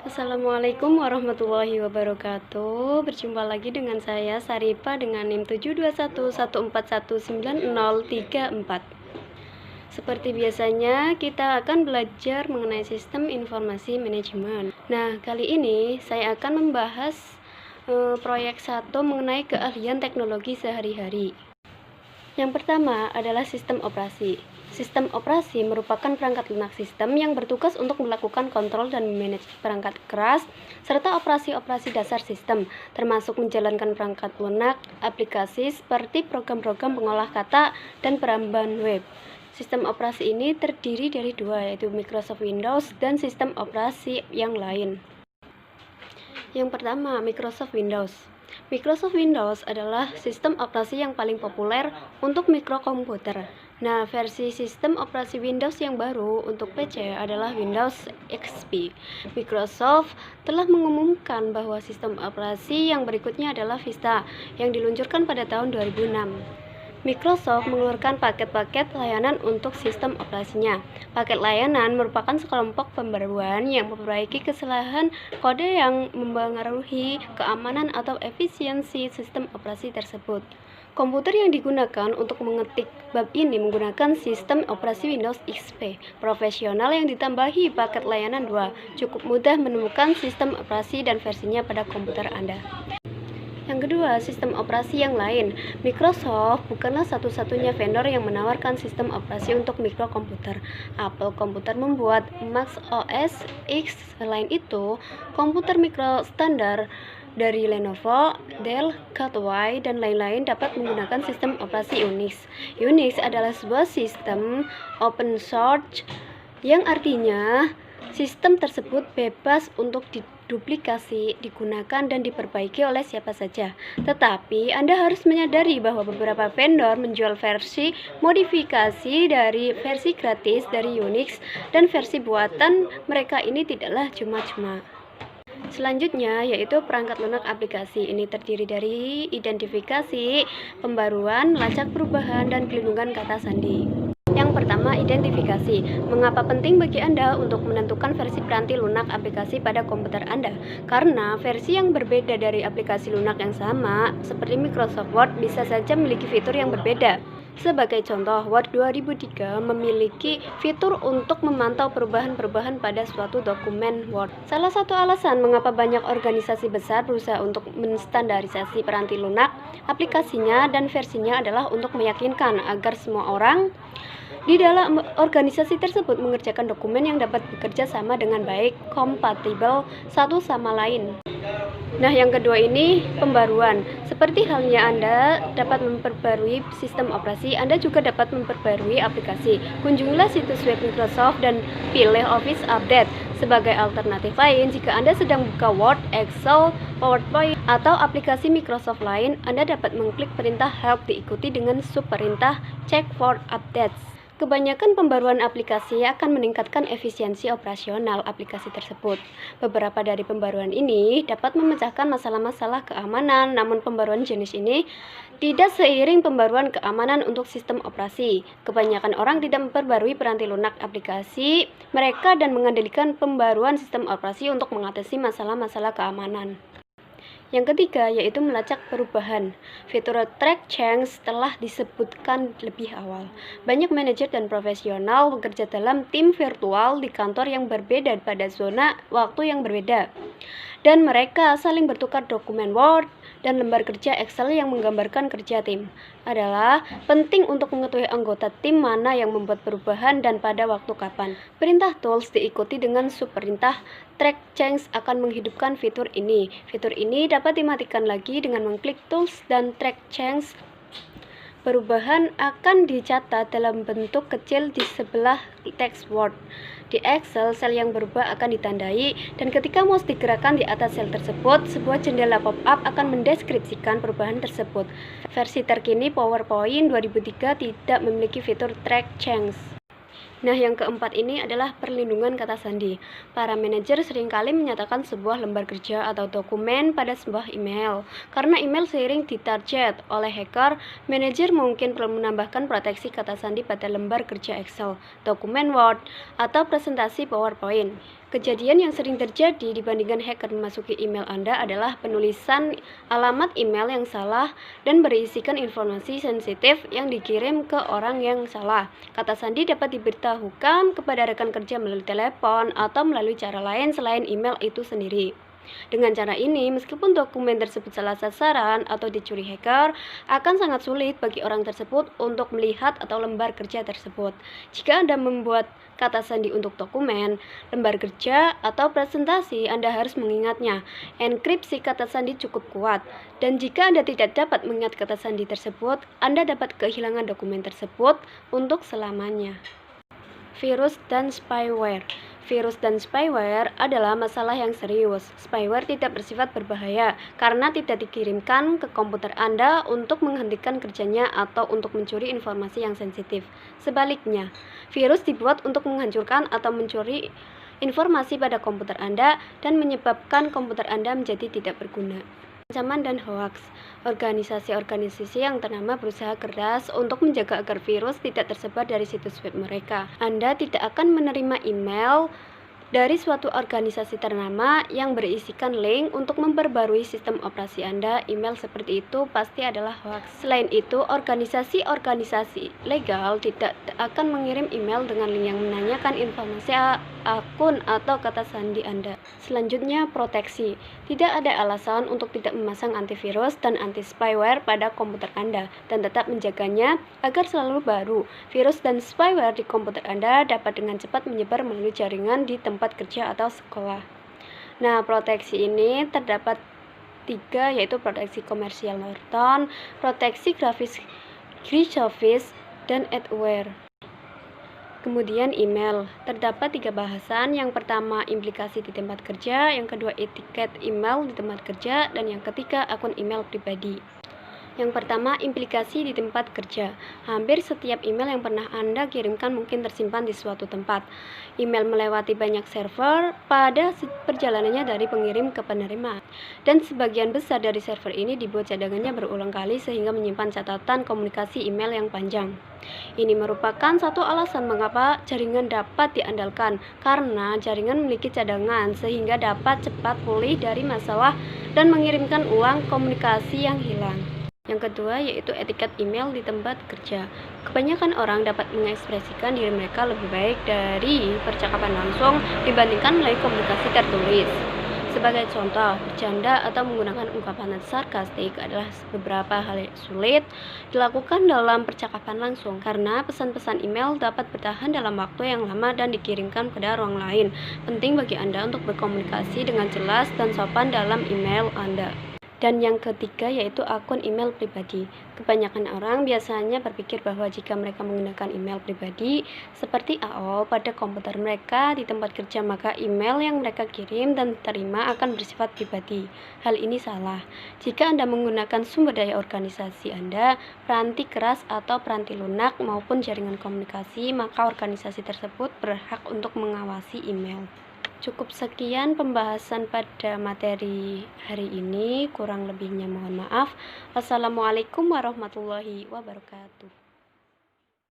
Assalamualaikum warahmatullahi wabarakatuh. Berjumpa lagi dengan saya Sarifa dengan NIM 72114190034. Seperti biasanya, kita akan belajar mengenai sistem informasi manajemen. Nah, kali ini saya akan membahas proyek 1 mengenai keahlian teknologi sehari-hari. Yang pertama adalah sistem operasi. Sistem operasi merupakan perangkat lunak sistem yang bertugas untuk melakukan kontrol dan memanage perangkat keras serta operasi-operasi dasar sistem, termasuk menjalankan perangkat lunak aplikasi seperti program-program pengolah kata dan perambahan web. Sistem operasi ini terdiri dari dua, yaitu Microsoft Windows dan sistem operasi yang lain. Yang pertama, Microsoft Windows. Microsoft Windows adalah sistem operasi yang paling populer untuk mikrokomputer. Nah, versi sistem operasi Windows yang baru untuk PC adalah Windows XP. Microsoft telah mengumumkan bahwa sistem operasi yang berikutnya adalah Vista, yang diluncurkan pada tahun 2006. Microsoft mengeluarkan paket-paket layanan untuk sistem operasinya. Paket layanan merupakan sekelompok pembaruan yang memperbaiki kesalahan kode yang mempengaruhi keamanan atau efisiensi sistem operasi tersebut. Komputer yang digunakan untuk mengetik bab ini menggunakan sistem operasi Windows XP profesional yang ditambahi paket layanan 2. Cukup mudah menemukan sistem operasi dan versinya pada komputer Anda. Yang kedua, sistem operasi yang lain. Microsoft bukanlah satu-satunya vendor yang menawarkan sistem operasi untuk mikrokomputer. Apple Computer membuat Mac OS X. Selain itu, komputer mikro standar dari Lenovo, Dell, Catway, dan lain-lain dapat menggunakan sistem operasi Unix. Unix adalah sebuah sistem open source yang artinya sistem tersebut bebas untuk diduplikasi, digunakan, dan diperbaiki oleh siapa saja. Tetapi Anda harus menyadari bahwa beberapa vendor menjual versi modifikasi dari versi gratis dari Unix, dan versi buatan mereka ini tidaklah cuma-cuma. Selanjutnya yaitu perangkat lunak aplikasi. Ini terdiri dari identifikasi, pembaruan, lacak perubahan, dan pelindungan kata sandi. Yang pertama, identifikasi. Mengapa penting bagi Anda untuk menentukan versi peranti lunak aplikasi pada komputer Anda? Karena versi yang berbeda dari aplikasi lunak yang sama, seperti Microsoft Word, bisa saja memiliki fitur yang berbeda. Sebagai contoh, Word 2003 memiliki fitur untuk memantau perubahan-perubahan pada suatu dokumen Word. Salah satu alasan mengapa banyak organisasi besar berusaha untuk menstandarisasi peranti lunak aplikasinya dan versinya adalah untuk meyakinkan agar semua orang di dalam organisasi tersebut mengerjakan dokumen yang dapat bekerja sama dengan baik, kompatibel satu sama lain. Nah, yang kedua ini pembaruan. Seperti halnya Anda dapat memperbarui sistem operasi, Anda juga dapat memperbarui aplikasi. Kunjungilah situs web Microsoft dan pilih Office Update. Sebagai alternatif lain, jika Anda sedang buka Word, Excel, PowerPoint, atau aplikasi Microsoft lain, Anda dapat mengklik perintah Help diikuti dengan subperintah Check for Updates. Kebanyakan pembaruan aplikasi akan meningkatkan efisiensi operasional aplikasi tersebut. Beberapa dari pembaruan ini dapat memecahkan masalah-masalah keamanan, namun pembaruan jenis ini tidak seiring pembaruan keamanan untuk sistem operasi. Kebanyakan orang tidak memperbarui peranti lunak aplikasi mereka dan mengandalkan pembaruan sistem operasi untuk mengatasi masalah-masalah keamanan. Yang ketiga yaitu melacak perubahan. Fitur track change telah disebutkan lebih awal. Banyak manajer dan profesional bekerja dalam tim virtual di kantor yang berbeda pada zona waktu yang berbeda. Dan mereka saling bertukar dokumen Word dan lembar kerja Excel yang menggambarkan kerja tim. Adalah penting untuk mengetahui anggota tim mana yang membuat perubahan dan pada waktu kapan. Perintah tools diikuti dengan subperintah track change akan menghidupkan fitur ini. Fitur ini dapat dimatikan lagi dengan mengklik tools dan track change. Perubahan akan dicatat dalam bentuk kecil di sebelah teks Word. Di Excel, sel yang berubah akan ditandai, dan ketika mouse digerakkan di atas sel tersebut, sebuah jendela pop-up akan mendeskripsikan perubahan tersebut. Versi terkini PowerPoint 2003 tidak memiliki fitur track change. Nah, yang keempat ini adalah perlindungan kata sandi. Para manajer seringkali menyatakan sebuah lembar kerja atau dokumen pada sebuah email. Karena email sering ditarget oleh hacker, manajer mungkin perlu menambahkan proteksi kata sandi pada lembar kerja Excel, dokumen Word, atau presentasi PowerPoint. Kejadian yang sering terjadi dibandingkan hacker memasuki email Anda adalah penulisan alamat email yang salah dan berisikan informasi sensitif yang dikirim ke orang yang salah. Kata sandi dapat diberitahukan kepada rekan kerja melalui telepon atau melalui cara lain selain email itu sendiri. Dengan cara ini, meskipun dokumen tersebut salah sasaran atau dicuri hacker, akan sangat sulit bagi orang tersebut untuk melihat atau lembar kerja tersebut. Jika Anda membuat kata sandi untuk dokumen, lembar kerja, atau presentasi, Anda harus mengingatnya. Enkripsi kata sandi cukup kuat, dan jika Anda tidak dapat mengingat kata sandi tersebut, Anda dapat kehilangan dokumen tersebut untuk selamanya. Virus dan spyware. Virus dan spyware adalah masalah yang serius. Spyware tidak bersifat berbahaya karena tidak dikirimkan ke komputer Anda untuk menghentikan kerjanya atau untuk mencuri informasi yang sensitif. Sebaliknya, virus dibuat untuk menghancurkan atau mencuri informasi pada komputer Anda dan menyebabkan komputer Anda menjadi tidak berguna. Ancaman dan hoaks. Organisasi-organisasi yang ternama berusaha keras untuk menjaga agar virus tidak tersebar dari situs web mereka. Anda tidak akan menerima email dari suatu organisasi ternama yang berisikan link untuk memperbarui sistem operasi Anda. Email seperti itu pasti adalah hoaks. Selain itu, organisasi-organisasi legal tidak akan mengirim email dengan link yang menanyakan informasi akun atau kata sandi Anda. Selanjutnya, proteksi. Tidak ada alasan untuk tidak memasang antivirus dan anti-spyware pada komputer Anda dan tetap menjaganya agar selalu baru. Virus dan spyware di komputer Anda dapat dengan cepat menyebar melalui jaringan di tempat kerja atau sekolah. Nah, proteksi ini terdapat 3, yaitu proteksi komersial Norton, proteksi grafis Grishoffice, dan adware. Kemudian email, terdapat 3 bahasan. Yang pertama, implikasi di tempat kerja, yang kedua, etiket email di tempat kerja, dan yang ketiga, akun email pribadi. Yang pertama, implikasi di tempat kerja. Hampir setiap email yang pernah Anda kirimkan mungkin tersimpan di suatu tempat. Email melewati banyak server pada perjalanannya dari pengirim ke penerima. Dan sebagian besar dari server ini dibuat cadangannya berulang kali sehingga menyimpan catatan komunikasi email yang panjang. Ini merupakan satu alasan mengapa jaringan dapat diandalkan, karena jaringan memiliki cadangan sehingga dapat cepat pulih dari masalah dan mengirimkan ulang komunikasi yang hilang. Yang kedua, yaitu etiket email di tempat kerja. Kebanyakan orang dapat mengekspresikan diri mereka lebih baik dari percakapan langsung dibandingkan melalui komunikasi tertulis. Sebagai contoh, bercanda atau menggunakan ungkapan sarkastik adalah beberapa hal yang sulit dilakukan dalam percakapan langsung karena pesan-pesan email dapat bertahan dalam waktu yang lama dan dikirimkan pada ruang lain. Penting bagi Anda untuk berkomunikasi dengan jelas dan sopan dalam email Anda. Dan yang ketiga, yaitu akun email pribadi. Kebanyakan orang biasanya berpikir bahwa jika mereka menggunakan email pribadi seperti AOL pada komputer mereka di tempat kerja, maka email yang mereka kirim dan terima akan bersifat pribadi. Hal ini salah. Jika Anda menggunakan sumber daya organisasi Anda, peranti keras atau peranti lunak maupun jaringan komunikasi, maka organisasi tersebut berhak untuk mengawasi email. Cukup sekian pembahasan pada materi hari ini, kurang lebihnya mohon maaf. Wassalamualaikum warahmatullahi wabarakatuh.